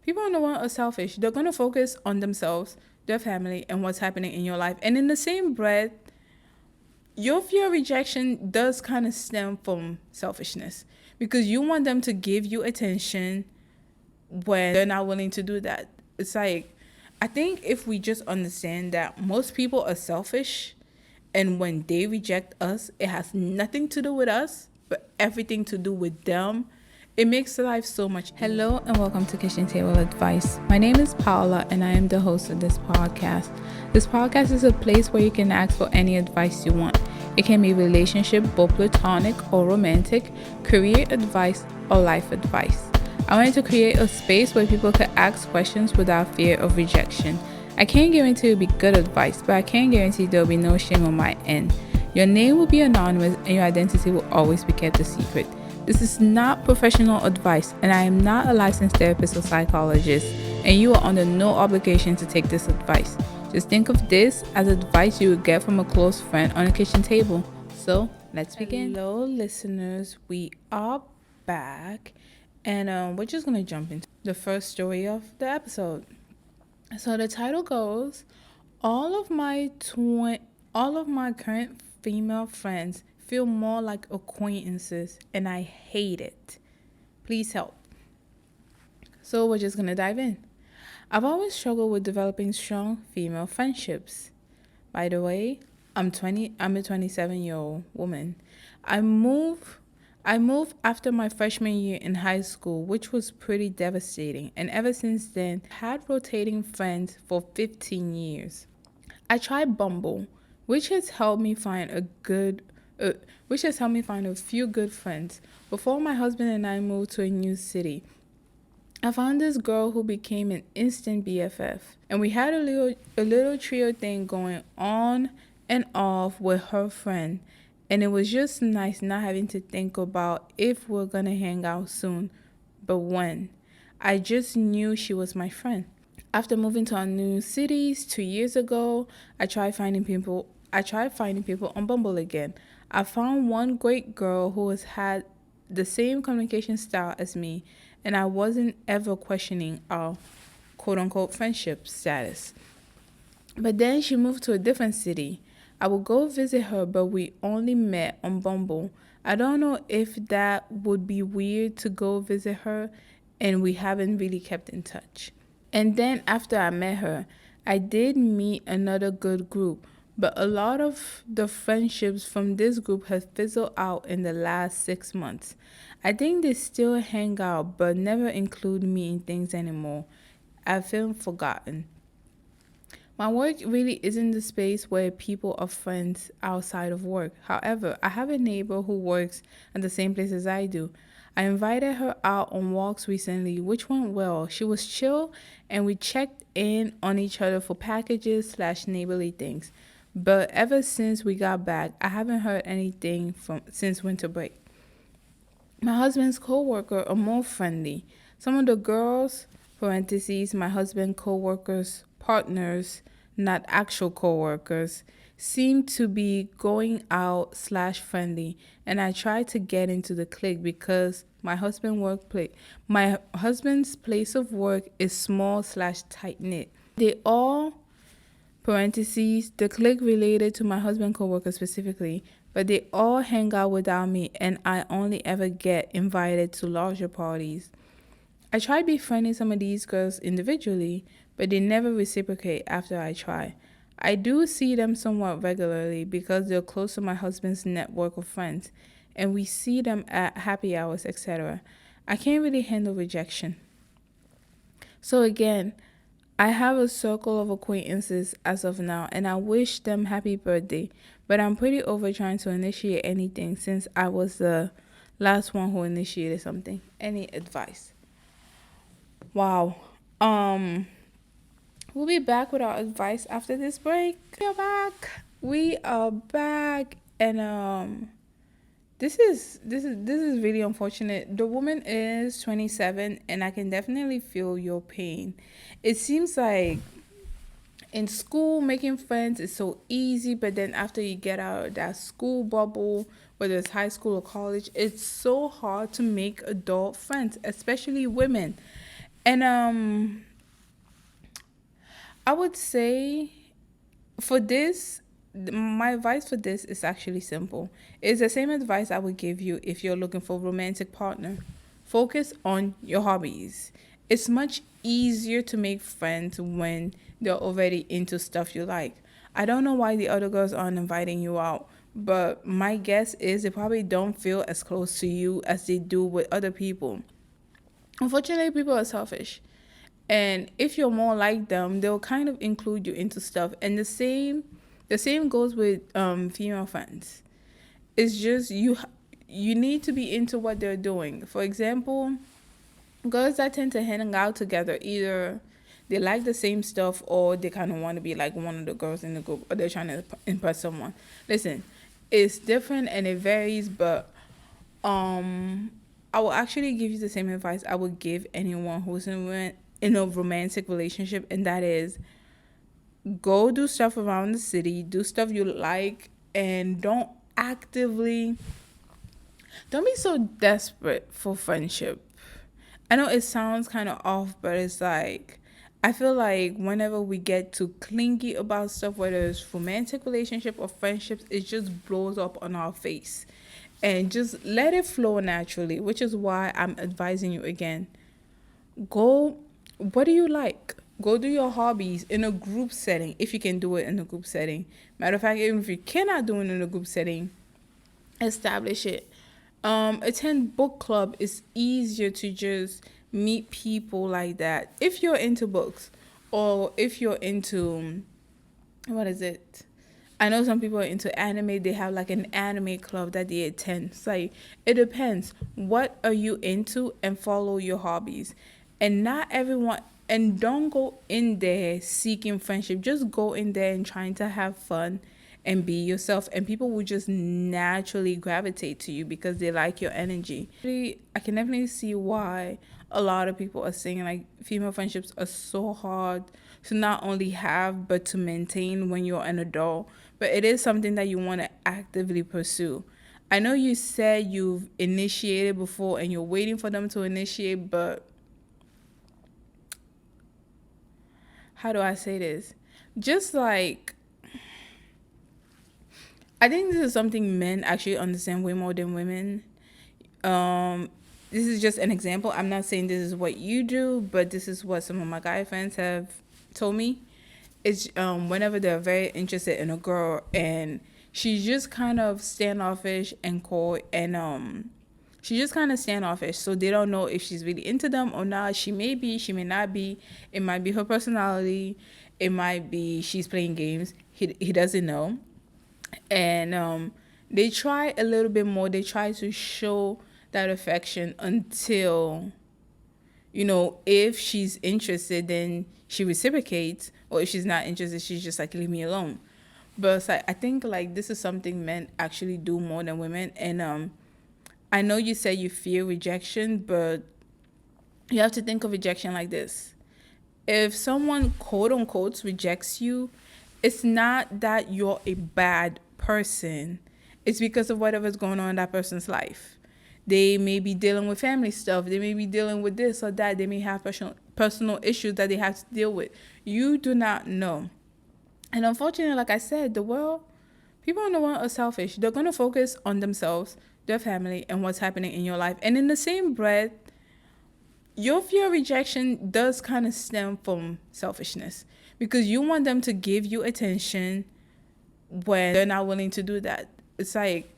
People in the world are selfish. They're going to focus on themselves, their family, and what's happening in your life. And in the same breath, your fear of rejection does kind of stem from selfishness because you want them to give you attention when they're not willing to do that. It's like, I think if we just understand that most people are selfish, and when they reject us, it has nothing to do with us, but everything to do with them. It makes life so much. Hello and welcome to Kitchen Table Advice. My name is Paula and I am the host of this podcast. This podcast is a place where you can ask for any advice you want. It can be relationship, both platonic or romantic, career advice, or life advice. I wanted to create a space where people could ask questions without fear of rejection. I can't guarantee it will be good advice, but I can guarantee there will be no shame on my end. Your name will be anonymous and your identity will always be kept a secret. This is not professional advice, and I am not a licensed therapist or psychologist, and you are under no obligation to take this advice. Just think of this as advice you would get from a close friend on a kitchen table. So, let's begin. Hello, listeners. We are back, and we're just going to jump into the first story of the episode. So the title goes, all of my current female friends feel more like acquaintances and I hate it. Please help. So we're just going to dive in. I've always struggled with developing strong female friendships. By the way, I'm a 27-year-old woman. I moved after my freshman year in high school, which was pretty devastating. And ever since then, I had rotating friends for 15 years. I tried Bumble, which has helped me find a few good friends. Before my husband and I moved to a new city, I found this girl who became an instant BFF, and we had a little trio thing going on and off with her friend. And it was just nice not having to think about if we're going to hang out soon, but when. I just knew she was my friend. After moving to our new cities 2 years ago, I tried finding people on Bumble again. I found one great girl who has had the same communication style as me, and I wasn't ever questioning our quote-unquote friendship status. But then she moved to a different city. I would go visit her, but we only met on Bumble. I don't know if that would be weird to go visit her, and we haven't really kept in touch. And then after I met her, I did meet another good group, but a lot of the friendships from this group have fizzled out in the last 6 months. I think they still hang out, but never include me in things anymore. I feel forgotten. My work really isn't the space where people are friends outside of work. However, I have a neighbor who works at the same place as I do. I invited her out on walks recently, which went well. She was chill, and we checked in on each other for packages/neighborly things. But ever since we got back, I haven't heard anything since winter break. My husband's co-worker are more friendly. Some of the girls, parentheses, my husband co-workers, partners, not actual co-workers, seem to be going out/friendly, and I try to get into the clique because my husband's place of work is small/tight-knit. They all, parentheses, the clique related to my husband co-worker specifically, but they all hang out without me, and I only ever get invited to larger parties. I tried befriending some of these girls individually, but they never reciprocate after I try. I do see them somewhat regularly because they're close to my husband's network of friends, and we see them at happy hours, etc. I can't really handle rejection. So again, I have a circle of acquaintances as of now, and I wish them happy birthday, but I'm pretty over trying to initiate anything since I was the last one who initiated something. Any advice? Wow. We'll be back with our advice after this break. We are back, and this is really unfortunate. The woman is 27, and I can definitely feel your pain. It seems like in school, making friends is so easy, but then after you get out of that school bubble, whether it's high school or college, it's so hard to make adult friends, especially women. And I would say for this, my advice for this is actually simple. It's the same advice I would give you if you're looking for a romantic partner. Focus on your hobbies. It's much easier to make friends when they're already into stuff you like. I don't know why the other girls aren't inviting you out, but my guess is they probably don't feel as close to you as they do with other people. Unfortunately, people are selfish. And if you're more like them, they'll kind of include you into stuff. And the same goes with female friends. It's just you need to be into what they're doing. For example, girls that tend to hang out together, either they like the same stuff or they kind of want to be like one of the girls in the group, or they're trying to impress someone. Listen, it's different and it varies, but um I will actually give you the same advice I would give anyone who's in a romantic relationship, and that is go do stuff around the city, do stuff you like, and actively don't be so desperate for friendship. I know it sounds kind of off, but it's like I feel like whenever we get too clingy about stuff, whether it's romantic relationship or friendships, it just blows up on our face. And just let it flow naturally, which is why I'm advising you again. Go, what do you like? Go do your hobbies in a group setting if you can do it in a group setting. Matter of fact, even if you cannot do it in a group setting, establish it. Attend book club. It's easier to just meet people like that if you're into books, or if you're into, what is it, I know some people are into anime. They have like an anime club that they attend. It's like it depends. What are you into, and follow your hobbies. And not everyone, and don't go in there seeking friendship. Just go in there and trying to have fun and be yourself, and people will just naturally gravitate to you because they like your energy. I can definitely see why a lot of people are saying like female friendships are so hard to not only have but to maintain when you're an adult, but it is something that you want to actively pursue. I know you said you've initiated before and you're waiting for them to initiate, but how do I say this? Just like, I think this is something men actually understand way more than women. Um, this is just an example. I'm not saying this is what you do, but this is what some of my guy friends have told me. It's whenever they're very interested in a girl and she's just kind of standoffish and cold, and she's just kind of standoffish, so they don't know if she's really into them or not. She may be, she may not be. It might be her personality. It might be she's playing games. He doesn't know. And they try a little bit more. They try to show that affection until, if she's interested, then she reciprocates, or if she's not interested, she's just like, leave me alone. But it's like, I think like this is something men actually do more than women. And I know you said you fear rejection, but you have to think of rejection like this. If someone quote unquote rejects you, it's not that you're a bad person. It's because of whatever's going on in that person's life. They may be dealing with family stuff. They may be dealing with this or that. They may have personal issues that they have to deal with. You do not know. And unfortunately, like I said, people in the world are selfish. They're going to focus on themselves, their family, and what's happening in your life. And in the same breath, your fear of rejection does kind of stem from selfishness, because you want them to give you attention when they're not willing to do that. It's like,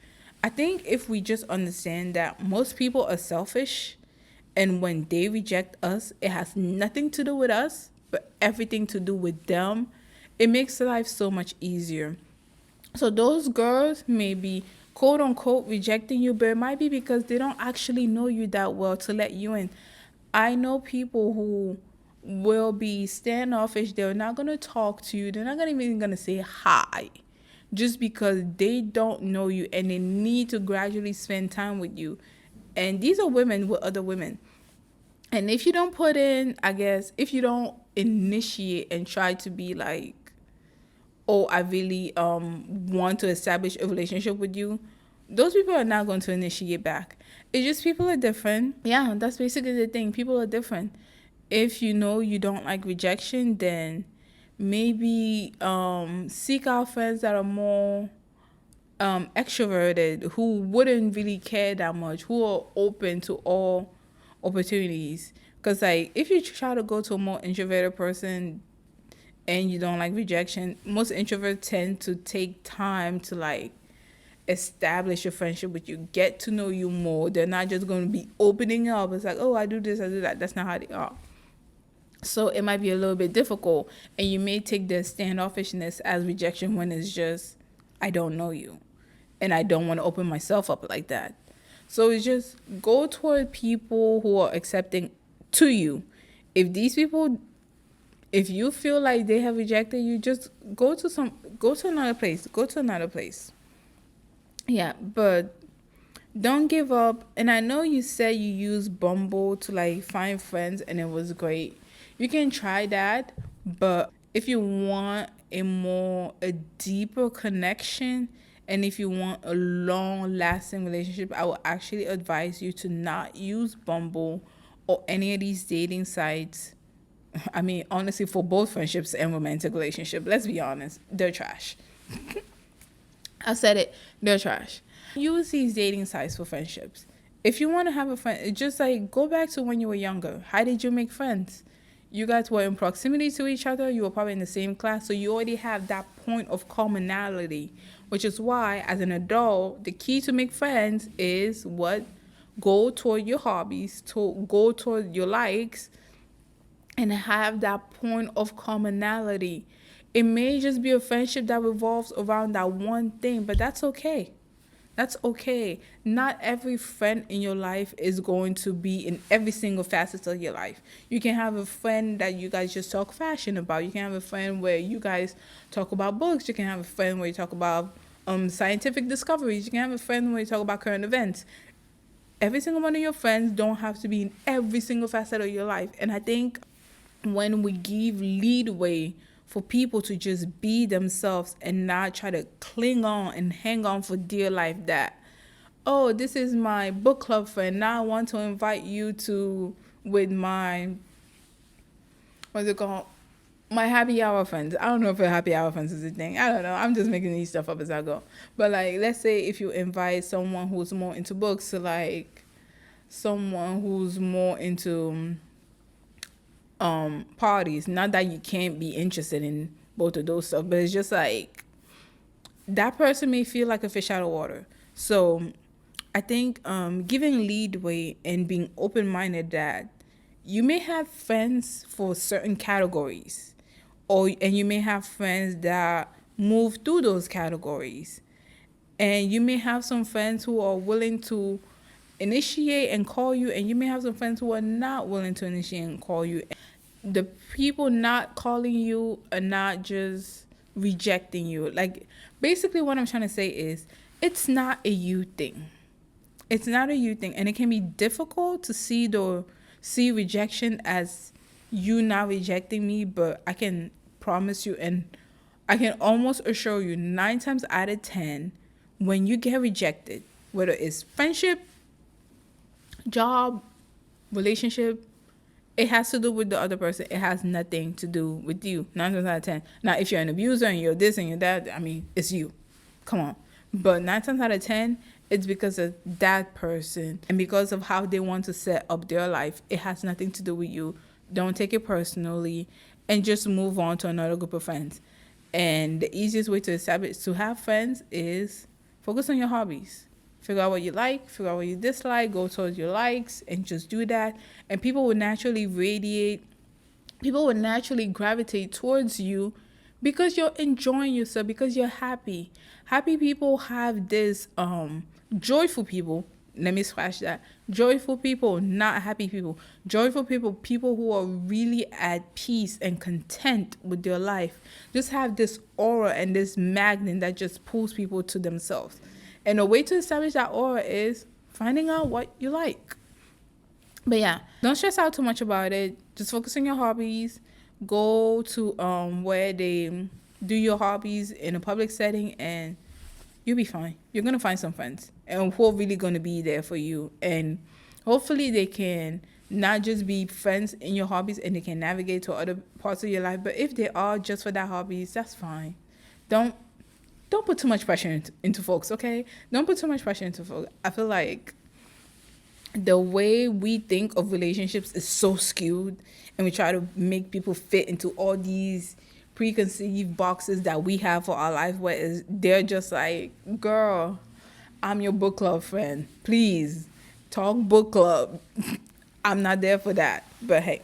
I think if we just understand that most people are selfish, and when they reject us, it has nothing to do with us, but everything to do with them, it makes life so much easier. So those girls may be quote unquote rejecting you, but it might be because they don't actually know you that well to let you in. I know people who will be standoffish. They're not going to talk to you. They're not even going to say hi, just because they don't know you and they need to gradually spend time with you. And these are women with other women. And if you don't put in, I guess, if you don't initiate and try to be like, oh, I really want to establish a relationship with you, those people are not going to initiate back. It's just people are different. Yeah, that's basically the thing. People are different. if you know you don't like rejection, then maybe seek out friends that are more extroverted, who wouldn't really care that much, who are open to all opportunities. Because like if you try to go to a more introverted person and you don't like rejection, most introverts tend to take time to like establish a friendship with you, get to know you more. They're not just going to be opening up. It's like, oh, I do this, I do that. That's not how they are. So it might be a little bit difficult, and you may take the standoffishness as rejection when it's just, I don't know you, and I don't want to open myself up like that. So it's just go toward people who are accepting to you. If these people, if you feel like they have rejected you, just go to another place. Go to another place. Yeah, but don't give up. And I know you said you use Bumble to like find friends and it was great. You can try that, but if you want a deeper connection, and if you want a long lasting relationship, I will actually advise you to not use Bumble or any of these dating sites. I mean, honestly, for both friendships and romantic relationship, let's be honest, they're trash. I said it, they're trash. Use these dating sites for friendships. If you want to have a friend, it's just like go back to when you were younger. How did you make friends? You guys were in proximity to each other. You were probably in the same class. So you already have that point of commonality, which is why, as an adult, the key to make friends is what? Go toward your hobbies, to go toward your likes, and have that point of commonality. It may just be a friendship that revolves around that one thing, but that's okay. That's okay. Not every friend in your life is going to be in every single facet of your life. You can have a friend that you guys just talk fashion about. You can have a friend where you guys talk about books. You can have a friend where you talk about scientific discoveries. You can have a friend where you talk about current events. Every single one of your friends don't have to be in every single facet of your life. And I think when we give leadway for people to just be themselves and not try to cling on and hang on for dear life, that, oh, this is my book club friend, now I want to invite you to with my, what's it called, my happy hour friends. I don't know if a happy hour friends is a thing. I don't know. I'm just making these stuff up as I go. But like, let's say if you invite someone who's more into books to like someone who's more into parties. Not that you can't be interested in both of those stuff, but it's just like that person may feel like a fish out of water. So I think giving leadway and being open-minded, that you may have friends for certain categories, and you may have friends that move through those categories, and you may have some friends who are willing to initiate and call you, and you may have some friends who are not willing to initiate and call you. The people not calling you are not just rejecting you. Like, basically what I'm trying to say is, it's not a you thing. It's not a you thing, and it can be difficult to see rejection as you not rejecting me, but I can promise you, and I can almost assure you, 9 times out of 10, when you get rejected, whether it's friendship, job, relationship, it has to do with the other person. It has nothing to do with you. 9 times out of 10. Now, if you're an abuser and you're this and you're that, I mean, it's you. Come on. But 9 times out of 10, it's because of that person and because of how they want to set up their life. It has nothing to do with you. Don't take it personally, and just move on to another group of friends. And the easiest way to have friends is focus on your hobbies. Figure out what you like, figure out what you dislike, go towards your likes, and just do that. And people will naturally gravitate towards you because you're enjoying yourself, because you're happy. Happy people have this, joyful people, let me scratch that. Joyful people, not happy people. Joyful people who are really at peace and content with their life, just have this aura and this magnet that just pulls people to themselves. And a way to establish that aura is finding out what you like. But yeah, don't stress out too much about it. Just focus on your hobbies. Go to where they do your hobbies in a public setting, and you'll be fine. You're going to find some friends and who are really going to be there for you. And hopefully they can not just be friends in your hobbies and they can navigate to other parts of your life. But if they are just for that hobbies, that's fine. Don't don't put too much pressure into folks, okay? Don't put too much pressure into folks. I feel like the way we think of relationships is so skewed, and we try to make people fit into all these preconceived boxes that we have for our life, where they're just like, girl, I'm your book club friend, please talk book club. I'm not there for that. But hey,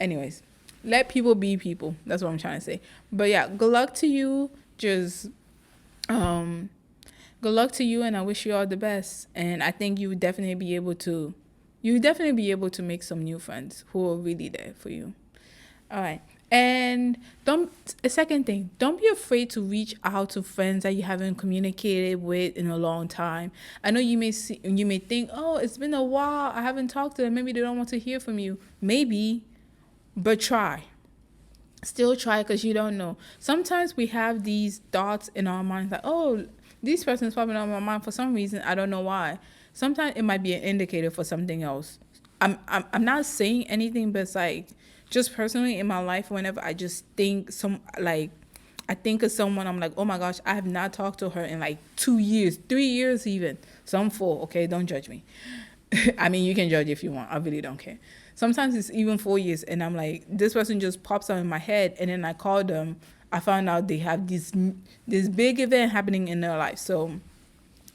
anyways, let people be people. That's what I'm trying to say. But yeah, good luck to you. Just um good luck to you, and I wish you all the best. And I think you would definitely be able to make some new friends who are really there for you. All right. And don't a second thing, don't be afraid to reach out to friends that you haven't communicated with in a long time. I know you may think, oh, it's been a while, I haven't talked to them. Maybe they don't want to hear from you. Maybe, but try. Still try, because you don't know. Sometimes we have these thoughts in our minds like, oh, this person is popping on my mind for some reason. I don't know why. Sometimes it might be an indicator for something else. I'm not saying anything, but it's like, just personally in my life, whenever I just think I think of someone, I'm like, oh my gosh, I have not talked to her in like 2 years, 3 years even. Some 4, okay? Don't judge me. I mean, you can judge if you want. I really don't care. Sometimes it's even 4 years, and I'm like, this person just pops out in my head, and then I call them. I found out they have this big event happening in their life. So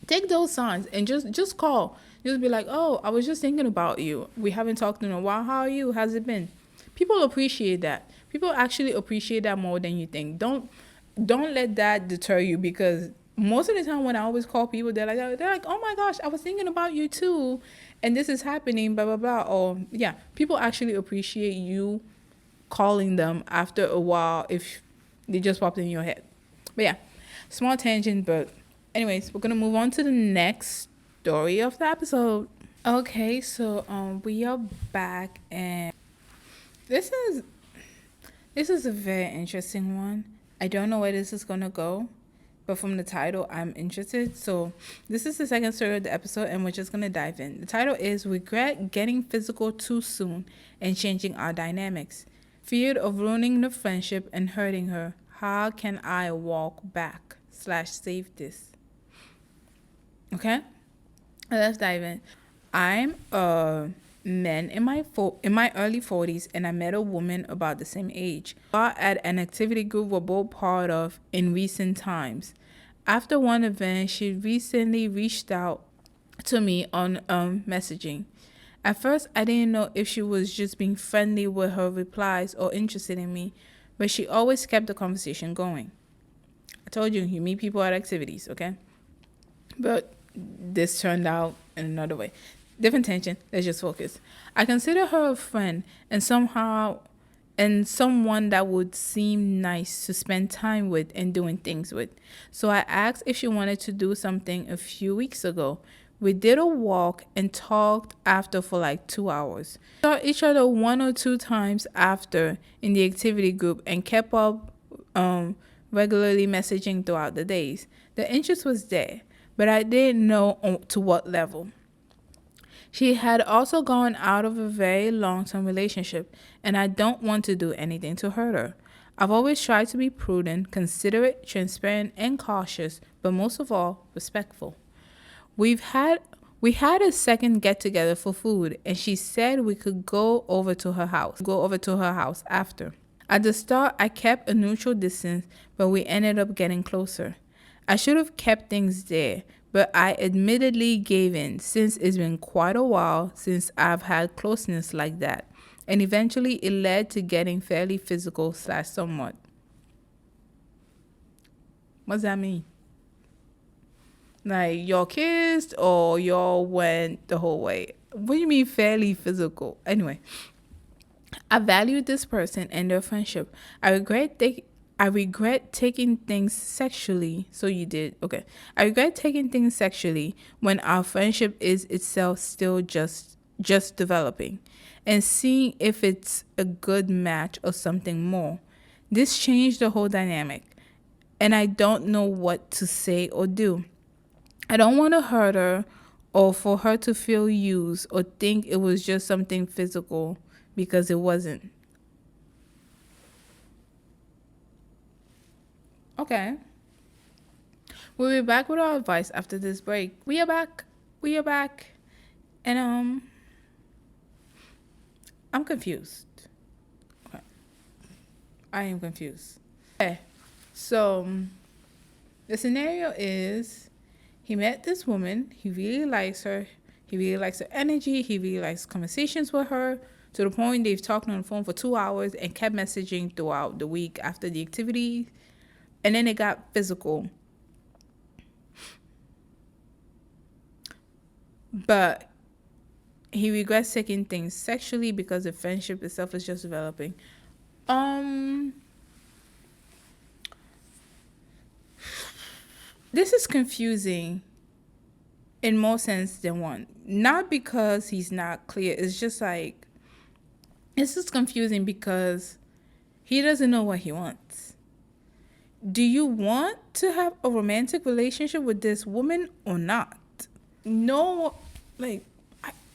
take those signs and just call. Just be like, oh, I was just thinking about you. We haven't talked in a while. How are you? How's it been? People appreciate that. People actually appreciate that more than you think. Don't let that deter you, because most of the time when I always call people, they're like, oh my gosh, I was thinking about you too, and this is happening, blah blah blah. Or yeah, people actually appreciate you calling them after a while if they just popped in your head. But yeah, small tangent. But anyways, we're gonna move on to the next story of the episode. Okay, so we are back, and this is a very interesting one. I don't know where this is gonna go, but from the title, I'm interested. So this is the second story of the episode, and we're just gonna dive in. The title is "Regret Getting Physical Too Soon and Changing Our Dynamics. Feared of ruining the friendship and hurting her. How can I walk back / save this?" Okay, let's dive in. I'm a man in my early 40s, and I met a woman about the same age. We are at an activity group we're both part of in recent times. After one event, she recently reached out to me on messaging. At first, I didn't know if she was just being friendly with her replies or interested in me, but she always kept the conversation going. I told you, you meet people at activities, okay? But this turned out in another way. Different tension. Let's just focus. I consider her a friend and someone that would seem nice to spend time with and doing things with. So I asked if she wanted to do something a few weeks ago. We did a walk and talked after for like 2 hours. We saw each other 1 or 2 times after in the activity group and kept up regularly messaging throughout the days. The interest was there, but I didn't know to what level. She had also gone out of a very long-term relationship, and I don't want to do anything to hurt her. I've always tried to be prudent, considerate, transparent, and cautious, but most of all, respectful. We had a second get together for food, and she said we could go over to her house after. At the start, I kept a neutral distance, but we ended up getting closer. I should have kept things there, but I admittedly gave in, since it's been quite a while since I've had closeness like that, and eventually it led to getting fairly physical / somewhat. What does that mean? Like, y'all kissed or y'all went the whole way? What do you mean fairly physical? Anyway, I valued this person and their friendship. I regret taking things sexually. So you did. Okay. I regret taking things sexually when our friendship is itself still just developing, and seeing if it's a good match or something more. This changed the whole dynamic, and I don't know what to say or do. I don't want to hurt her or for her to feel used or think it was just something physical because it wasn't. Okay. We'll be back with our advice after this break. We are back. We are back. And I'm confused. Okay. I am confused. Okay. So the scenario is he met this woman, he really likes her, he really likes her energy, he really likes conversations with her, to the point they've talked on the phone for 2 hours and kept messaging throughout the week after the activity. And then it got physical. But he regrets taking things sexually because the friendship itself is just developing. This is confusing in more sense than one. Not because he's not clear. It's just like, this is confusing because he doesn't know what he wants. Do you want to have a romantic relationship with this woman or not? No, like,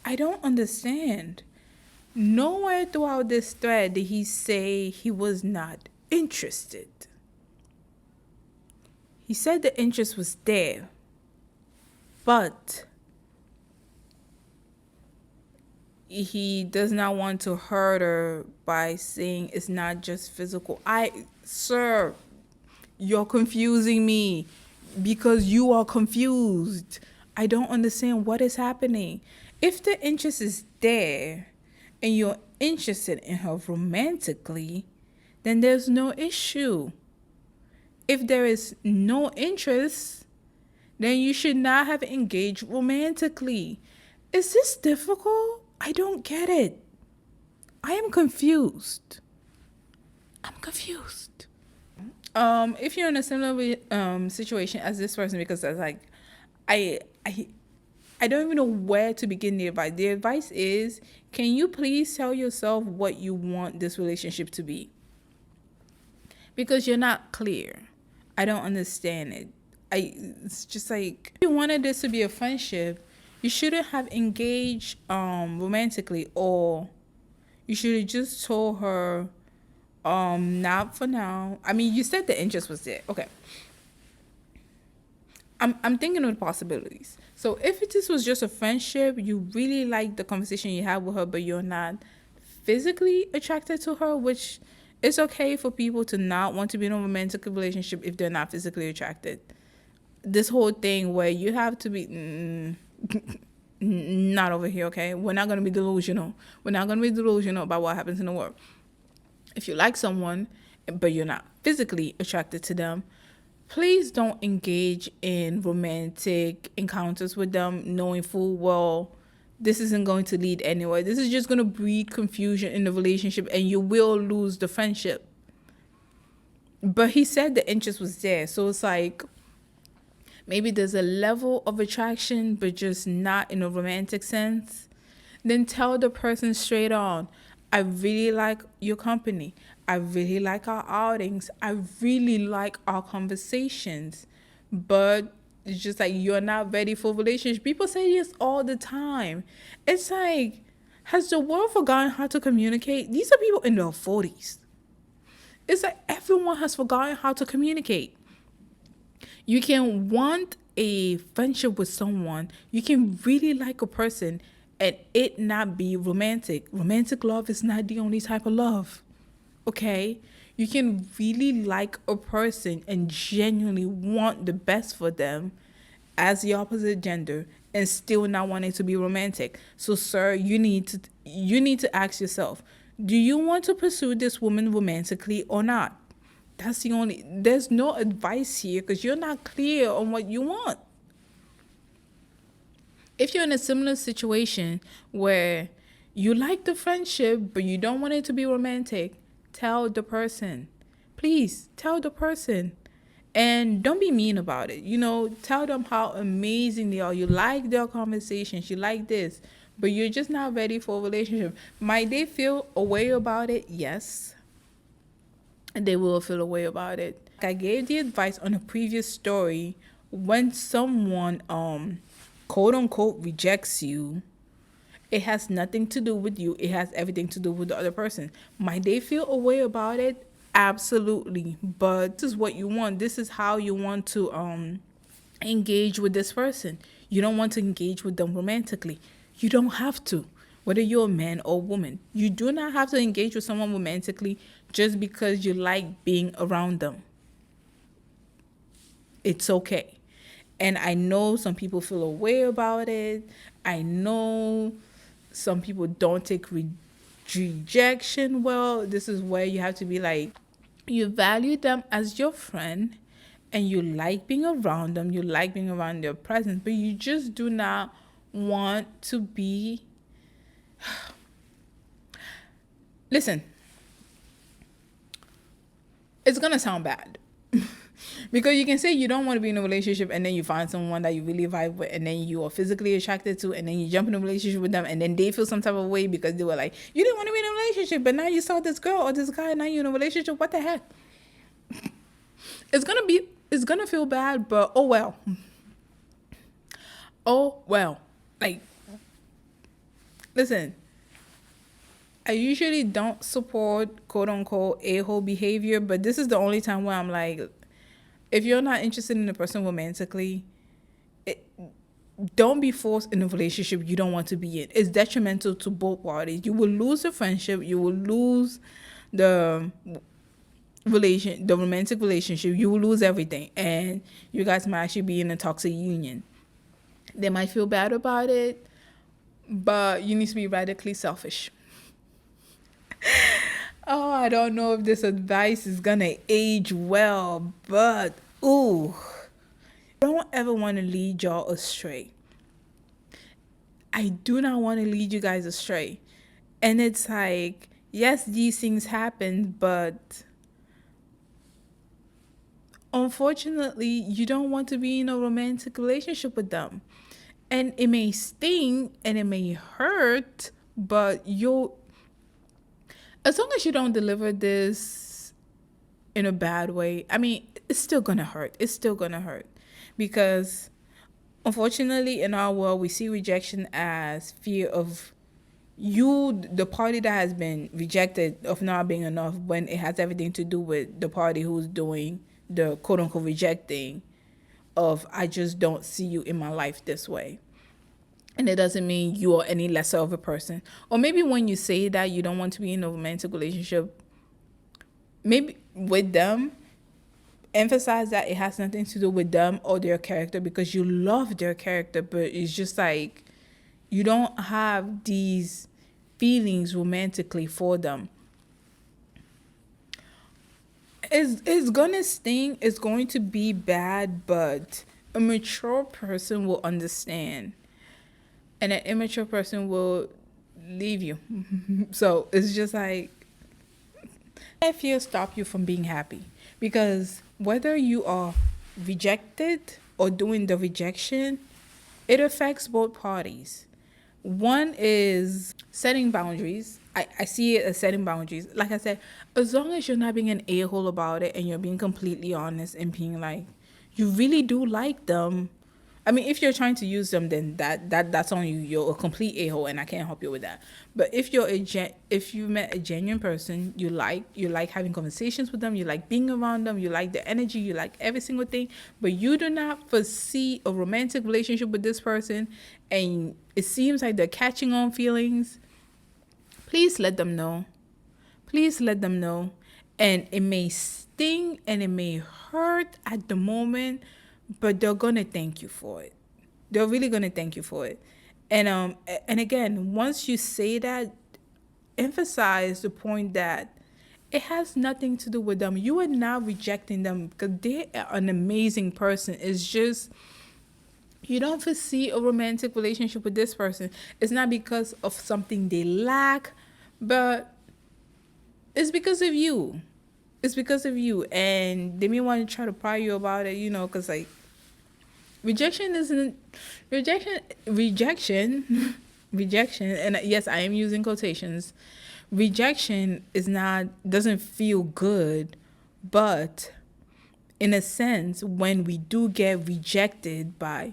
I don't understand. Nowhere throughout this thread did he say he was not interested. He said the interest was there, but he does not want to hurt her by saying it's not just physical. Sir, you're confusing me because you are confused. I don't understand what is happening. If the interest is there and you're interested in her romantically, then there's no issue. If there is no interest, then you should not have engaged romantically. Is this difficult? I don't get it. I am confused. I'm confused. If you're in a similar situation as this person, because that's like, I don't even know where to begin the advice. The advice is, can you please tell yourself what you want this relationship to be? Because you're not clear. I don't understand it. It's just like, if you wanted this to be a friendship, you shouldn't have engaged romantically, or you should have just told her not for now. I mean, you said the interest was there. Okay. I'm thinking of the possibilities. So if this was just a friendship, you really like the conversation you have with her, but you're not physically attracted to her, which it's okay for people to not want to be in a romantic relationship if they're not physically attracted. This whole thing where you have to be not over here, okay? We're not going to be delusional. We're not going to be delusional about what happens in the world. If you like someone, but you're not physically attracted to them, please don't engage in romantic encounters with them, knowing full well this isn't going to lead anywhere. This is just going to breed confusion in the relationship, and you will lose the friendship. But he said the interest was there, so it's like, maybe there's a level of attraction, but just not in a romantic sense. Then tell the person straight on, I really like your company. I really like our outings. I really like our conversations. But it's just like, you're not ready for a relationship. People say this all the time. It's like, has the world forgotten how to communicate? These are people in their 40s. It's like everyone has forgotten how to communicate. You can want a friendship with someone. You can really like a person and it not be romantic. Romantic love is not the only type of love. Okay? You can really like a person and genuinely want the best for them as the opposite gender and still not wanting to be romantic. So, sir, you need to ask yourself, do you want to pursue this woman romantically or not? There's no advice here because you're not clear on what you want. If you're in a similar situation where you like the friendship, but you don't want it to be romantic, tell the person. Please tell the person. And don't be mean about it. Tell them how amazing they are. You like their conversations. You like this. But you're just not ready for a relationship. Might they feel a way about it? Yes. And they will feel a way about it. I gave the advice on a previous story when someone quote unquote rejects you, it has nothing to do with you. It has everything to do with the other person. Might they feel a way about it? Absolutely. But this is what you want. This is how you want to engage with this person. You don't want to engage with them romantically. You don't have to. Whether you're a man or woman, you do not have to engage with someone romantically just because you like being around them. It's okay. And I know some people feel a way about it. I know some people don't take rejection well. This is where you have to be like, you value them as your friend and you like being around them, you like being around their presence, but you just do not want to be. Listen, it's gonna sound bad. Because you can say you don't want to be in a relationship and then you find someone that you really vibe with and then you are physically attracted to and then you jump in a relationship with them and then they feel some type of way because they were like, you didn't want to be in a relationship, but now you saw this girl or this guy and now you're in a relationship. What the heck? It's gonna feel bad, but oh well. Oh well. Like, listen, I usually don't support quote unquote a-hole behavior, but this is the only time where I'm like, if you're not interested in a person romantically, don't be forced in a relationship you don't want to be in. It's detrimental to both parties. You will lose the friendship. You will lose the the romantic relationship. You will lose everything, and you guys might actually be in a toxic union. They might feel bad about it, but you need to be radically selfish. Oh, I don't know if this advice is gonna age well, but ooh, don't ever want to lead y'all astray. I do not want to lead you guys astray. And it's like, yes, these things happen, but unfortunately, you don't want to be in a romantic relationship with them. And it may sting and it may hurt, but you'll, as long as you don't deliver this in a bad way, I mean, it's still gonna hurt. It's still gonna hurt because unfortunately in our world we see rejection as fear of you, the party that has been rejected, of not being enough, when it has everything to do with the party who's doing the quote unquote rejecting of, I just don't see you in my life this way. And it doesn't mean you are any lesser of a person. Or maybe when you say that you don't want to be in a romantic relationship, maybe with them, emphasize that it has nothing to do with them or their character because you love their character, but it's just like you don't have these feelings romantically for them. It's gonna sting, it's going to be bad, but a mature person will understand. And an immature person will leave you. So it's just like, that fear stop you from being happy. Because whether you are rejected or doing the rejection, it affects both parties. One is setting boundaries. I see it as setting boundaries. Like I said, as long as you're not being an a-hole about it and you're being completely honest and being like, you really do like them. I mean, if you're trying to use them, then that's on you. You're a complete a-hole, and I can't help you with that. But if you're if you met a genuine person, you like having conversations with them, you like being around them, you like the energy, you like every single thing, but you do not foresee a romantic relationship with this person, and it seems like they're catching on feelings, please let them know. Please let them know. And it may sting and it may hurt at the moment, but they're gonna thank you for it. They're really gonna thank you for it. And again, once you say that, emphasize the point that it has nothing to do with them. You are not rejecting them because they are an amazing person. It's just you don't foresee a romantic relationship with this person. It's not because of something they lack, but it's because of you. It's because of you. And they may want to try to pry you about it, because like rejection isn't rejection rejection, and yes, I am using quotations. Rejection doesn't feel good, but in a sense, when we do get rejected by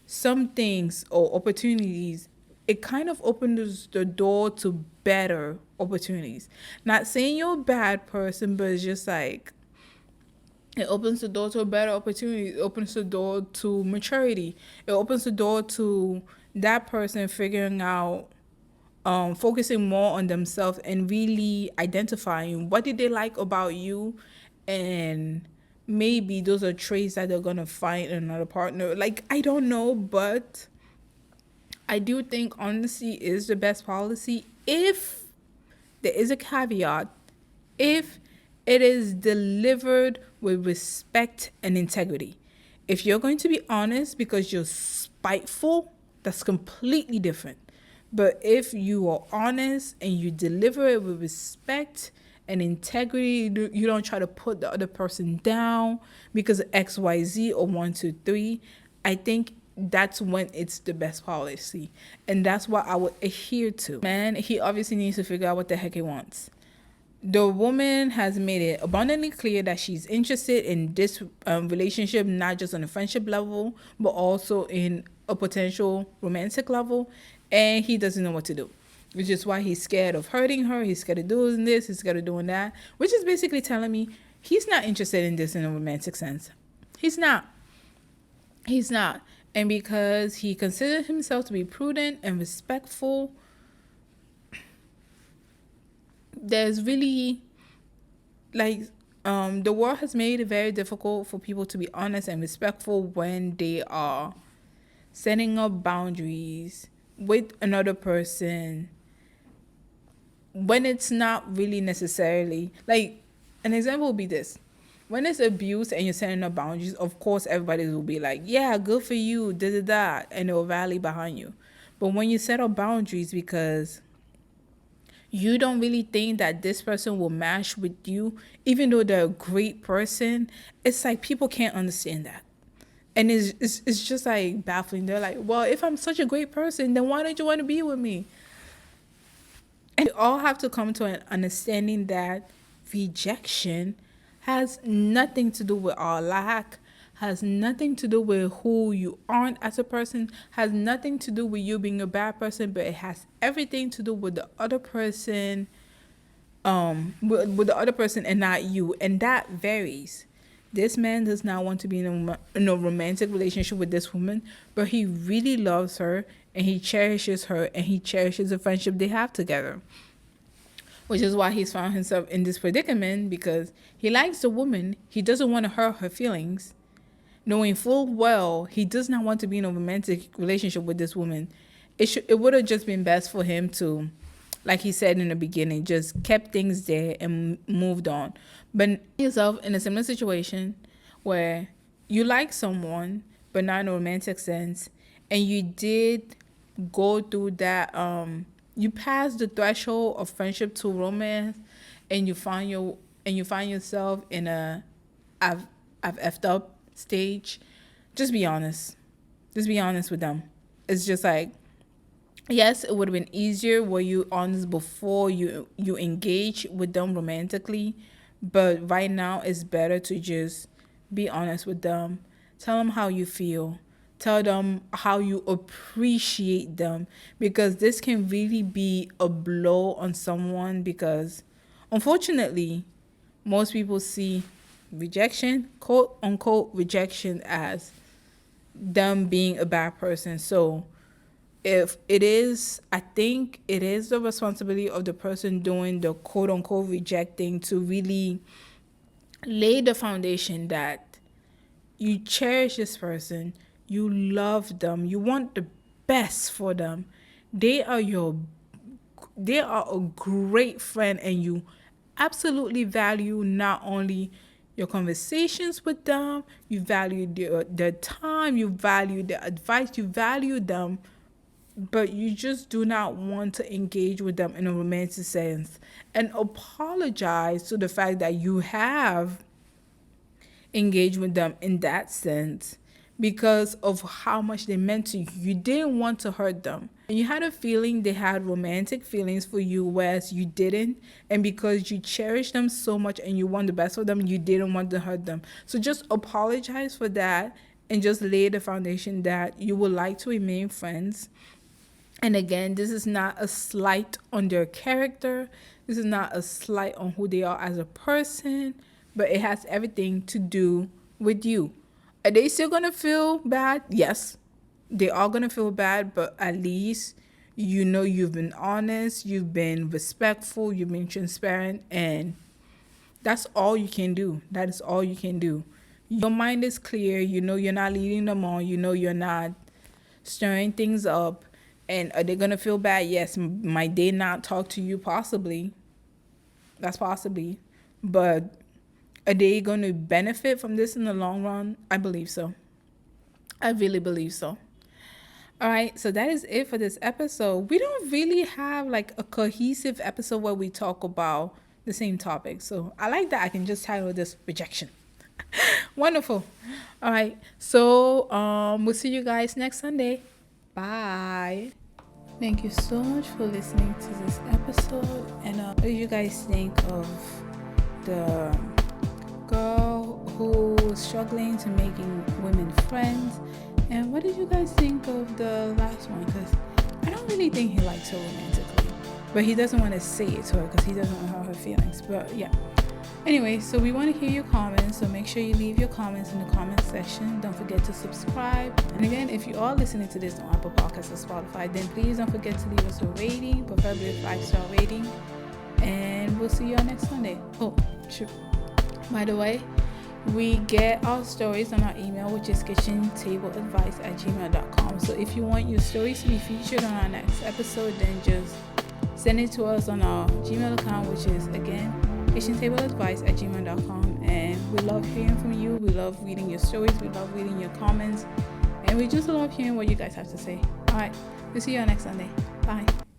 some things or opportunities, it kind of opens the door to better opportunities. Not saying you're a bad person, but it's just like it opens the door to a better opportunity. It opens the door to maturity. It opens the door to that person figuring out, focusing more on themselves and really identifying what did they like about you, and maybe those are traits that they're gonna find in another partner. Like, I don't know, but I do think honesty is the best policy if there is a caveat, if it is delivered with respect and integrity. If you're going to be honest because you're spiteful, that's completely different. But if you are honest and you deliver it with respect and integrity, you don't try to put the other person down because of XYZ or 1, 2, 3, I think that's when it's the best policy. And that's what I would adhere to. Man, he obviously needs to figure out what the heck he wants. The woman has made it abundantly clear that she's interested in this relationship, not just on a friendship level, but also in a potential romantic level. And he doesn't know what to do, which is why he's scared of hurting her. He's scared of doing this. He's scared of doing that, which is basically telling me he's not interested in this in a romantic sense. He's not. He's not. And because he considered himself to be prudent and respectful, there's really, like, the world has made it very difficult for people to be honest and respectful when they are setting up boundaries with another person, when it's not really necessarily, like, an example would be this. When it's abuse and you're setting up boundaries, of course everybody will be like, yeah, good for you, da, and they'll rally behind you. But when you set up boundaries because you don't really think that this person will match with you, even though they're a great person, it's like people can't understand that. And it's just like baffling. They're like, well, if I'm such a great person, then why don't you want to be with me? And we all have to come to an understanding that rejection has nothing to do with our lack, has nothing to do with who you aren't as a person, has nothing to do with you being a bad person, but it has everything to do with the other person, with the other person and not you. And that varies. This man does not want to be in a romantic relationship with this woman, but he really loves her and he cherishes her and he cherishes the friendship they have together. Which is why he's found himself in this predicament, because he likes the woman. He doesn't want to hurt her feelings, knowing full well he does not want to be in a romantic relationship with this woman. It would have just been best for him to, like he said in the beginning, just kept things there and moved on. But yourself in a similar situation where you like someone, but not in a romantic sense, and you did go through that, you passed the threshold of friendship to romance, and you find yourself in a I've effed up stage. Just be honest. Just be honest with them. It's just like, yes, it would have been easier were you honest before you engage with them romantically, but right now it's better to just be honest with them. Tell them how you feel. Tell them how you appreciate them, because this can really be a blow on someone, because unfortunately most people see rejection, quote unquote rejection, as them being a bad person. So if it is, I think it is the responsibility of the person doing the quote unquote rejecting to really lay the foundation that you cherish this person, you love them, you want the best for them. They are a great friend, and you absolutely value not only your conversations with them, you value their time, you value their advice, you value them, but you just do not want to engage with them in a romantic sense, and apologize to the fact that you have engaged with them in that sense because of how much they meant to you. You didn't want to hurt them. And you had a feeling they had romantic feelings for you, whereas you didn't. And because you cherish them so much and you want the best for them, you didn't want to hurt them. So just apologize for that and just lay the foundation that you would like to remain friends. And again, this is not a slight on their character. This is not a slight on who they are as a person, but it has everything to do with you. Are they still going to feel bad? Yes, they are going to feel bad, but at least you know you've been honest, you've been respectful, you've been transparent, and that's all you can do. That is all you can do. Your mind is clear. You know you're not leading them on. You know you're not stirring things up. And are they going to feel bad? Yes. Might they not talk to you? Possibly. That's possibly. But are they going to benefit from this in the long run? I believe so. I really believe so. All right, so that is it for this episode. We don't really have like a cohesive episode where we talk about the same topic. So I like that I can just title this rejection. Wonderful. All right, so we'll see you guys next Sunday. Bye. Thank you so much for listening to this episode. And what do you guys think of the girl who was struggling to making women friends? And what did you guys think of the last one? Because I don't really think he likes her romantically. But he doesn't want to say it to her because he doesn't want to hurt her feelings. But yeah. Anyway, so we want to hear your comments. So make sure you leave your comments in the comment section. Don't forget to subscribe. And again, if you are listening to this on Apple Podcasts or Spotify, then please don't forget to leave us a rating, preferably a 5-star rating. And we'll see you all next Sunday. Oh, sure. By the way, we get our stories on our email, which is kitchentableadvice@gmail.com. So if you want your stories to be featured on our next episode, then just send it to us on our Gmail account, which is, again, kitchentableadvice@gmail.com. And we love hearing from you. We love reading your stories. We love reading your comments. And we just love hearing what you guys have to say. All right. We'll see you on next Sunday. Bye.